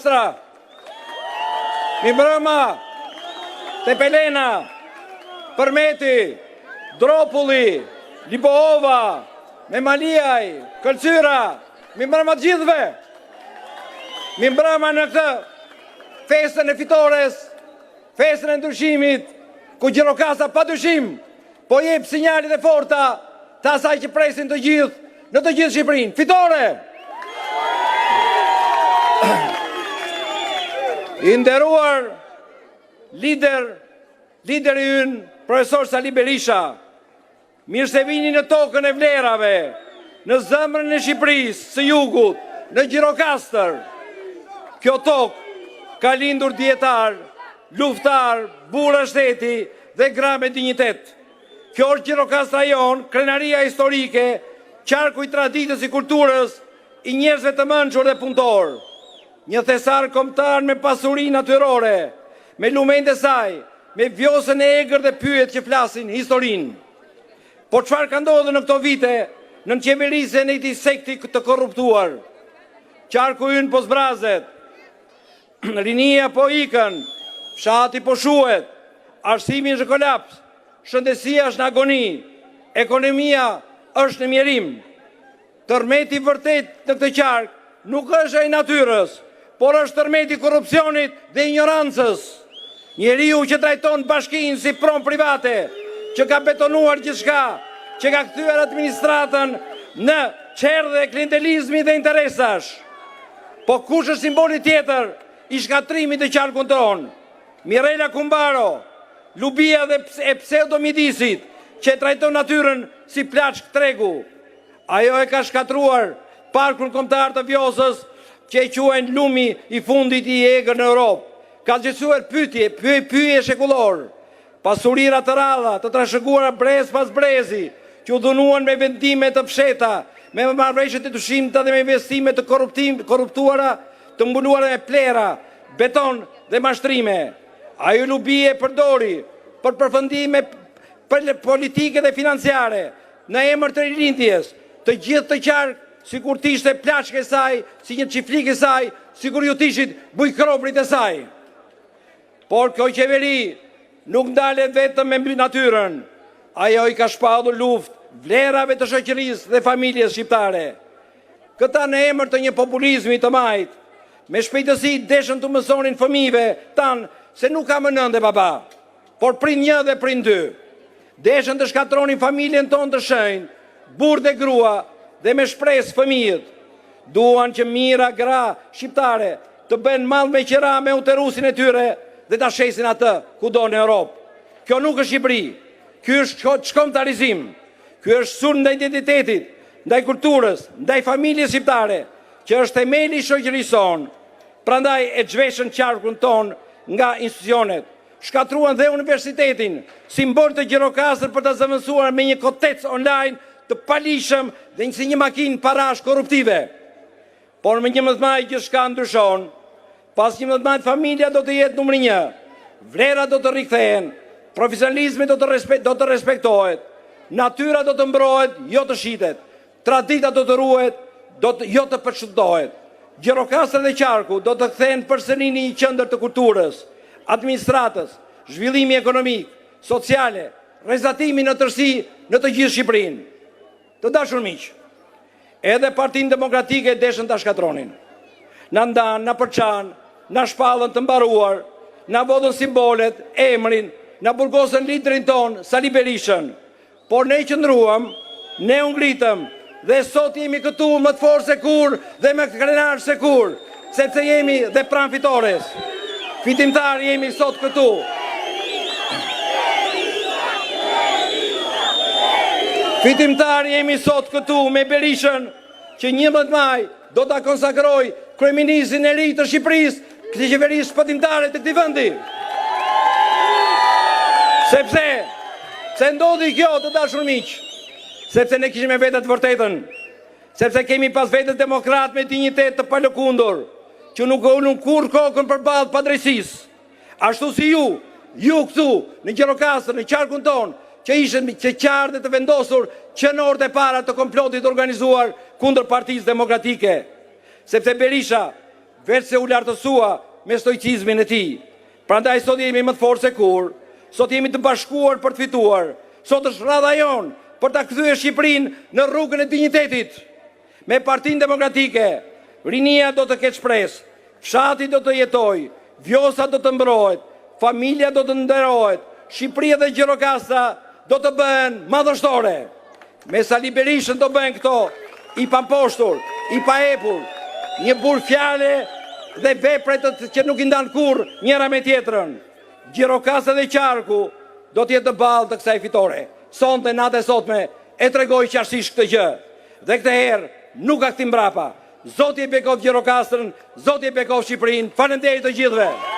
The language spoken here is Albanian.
Gjirokastra, Mimbrëma, Tepelena, Përmeti, Dropulli, Lipoova, Memaliaj, Këlqyra, Mimbrëma të gjithëve. Mimbrëma në këtë festën e fitores, festën e ndryshimit, ku Gjirokastra pa dyshim po jep sinjalit e forta të asaj që presin të gjithë në të gjithë Shqipërinë. Fitore! I nderuar lideri ynë, profesor Sali Berisha, mirë se vini në tokën e vlerave, në zemrën e Shqipërisë, së jugut, në Gjirokastër. Kjo tokë ka lindur dietar, luftar, burra shteti dhe gra me dinjitet. Kjo është Gjirokastra jon, krenaria historike, qarku i traditës i kulturës, i njerëzve të mençur dhe punëtor. Një thesar kombëtar me pasuri natyrore, me lumenjtë e saj, me vjosën e egër dhe pyet që flasin historinë. Po çfarë ka ndodhur në këto vite në qeverisjen e këtij sekti të korruptuar? Qarku ynë po zbrazet, rinia po ikën, fshati po shuhet, arsimi është në kolaps, shëndesia është në agoni, ekonomia është në mjerim. Tërmeti vërtet në këtë qark nuk është ai natyrës, por është tërmeti korrupsionit dhe ignorancës. Njeriu që trajton bashkinë si pronë private, që ka betonuar gjithçka, që ka kthyer administratën në çerdhe e klientelizmi dhe interesash. Po kush është simboli tjetër i shkatrimit të qarkun ton? Mirela Kumbaro, lubia dhe e pseudomidisit, që trajton natyrën si plaçk tregu. Ajo e ka shkatruar parkun kombëtar të Vjosës, që e quajnë lumi i fundit i egër në Europë. Ka zgjesuar pyetje shekullor, pasurira të ralla, të trashëguara brez pas brezi, që u dhunuan me vendime të fsheta, me marrëveshje të dyshimta dhe me investime të korruptuara, të mbuluara me plera, beton dhe mashtrime. Ajo lubi e përdori për përfundime politike dhe financiare, në emër të rilindjes, të gjithë të qark, sikur t'ishte plaçke e saj, si një çiflik e saj, sikur ju t'ishit bujkroprit e saj. Por kjo qeveri nuk ndalet vetëm me mbi natyrën. Ajo i ka shpallur luftë vlerave të shoqërisë dhe familjes shqiptare. Këta në emër të një populizmi të majt, me shpejtësi deshën të mësonin fëmijëve tanë se nuk ka më nënë dhe baba, por prind një dhe prind dy. Deshën të shkatronin familjen tonë të shenjtë, burrë dhe grua, dhe me shpresë fëmijët. Duan që mira gra shqiptare të bëjnë mall me qira me uterusin e tyre dhe ta shesin atë kudo në Europë. Kjo nuk është Shqipëri. Ky është shkombëtarizim. Ky është sulm ndaj identitetit, ndaj kulturës, ndaj familjes shqiptare, që është themeli i shoqërisë sonë. Prandaj e zhveshën qarkun ton nga institucionet. Shkatruan dhe universitetin, simbol të Gjirokastrës për ta zëvendësuar me një kotec online të palishëm dhe si një makinë parash korruptive. Por me 11 maj gjithçka ndryshon. Pas 11 maj familja do të jetë numri 1. Vlerat do të rikthehen, profesionalizmi do të respektohet, natyra do të mbrohet, jo të shitet, tradita do të ruhet, jo të përshëndohet. Gjirokastra dhe qarku do të kthehen përsëri në një qendër të kulturës, administratës, zhvillimi ekonomik, sociale, rrezatimi në tërësi në të gjithë Shqipërinë. Të dashur miq, edhe Partinë Demokratike deshën ta shkatronin. Na ndan, na përçan, na shpallën të mbaruar, na vodhën simbolet, emrin, na burgosën litrin ton, Sali Berishën. Por ne qëndruam, ne u ngritëm dhe sot jemi këtu më të fortë se kur dhe më krenar se kur, sepse jemi dhe pranë fitores. Fitimtar jemi sot këtu. Fitimtar jemi sot këtu me Berishën, që 11 maj do ta konsakroj kryeministin e ri të Shqipërisë, këtë qeverisë shpëtimtare të këtij vendi. Sepse ndodhi kjo, të dashur miq, sepse ne kishim me vetë të vërtetën, sepse kemi pas vetë demokrat me dinjitet të palëkundur, që nuk ulën kur kokën përballë padrejtisë. Ashtu si ju këtu në Gjirokastrë, në qarkun ton, që ishen që qartë të vendosur qenorët e para të komplotit organizuar kundër Partisë Demokratike. Sepse Berisha veç se u lartësua me stoicizmin e tij. Prandaj sot jemi më të fortë se kur, sot jemi të bashkuar për të fituar, sot është radha jon për ta kthyer Shqipërinë në rrugën e dinjitetit. Me Partinë Demokratike, rinia do të ketë shpresë, fshati do të jetojë, vjosa do të mbrohet, familja do të nderohet, Shqipëria dhe Gjirokastra do të bëhen madhështore. Me Sali Berishën do bëhen këto i pamposhtur, i paepur, një burr fjale dhe vepret që nuk i ndan kurrë njëra me tjetrën. Gjirokastra dhe Qarku do të jetë në ballë të kësaj fitore. Sonte natë e sotme e tregoi qartësisht këtë gjë. Dhe këtë herë nuk ka kthim mbrapa. Zoti e bekov Gjirokastrën, Zoti e bekov Shqipërinë. Faleminderit të gjithëve.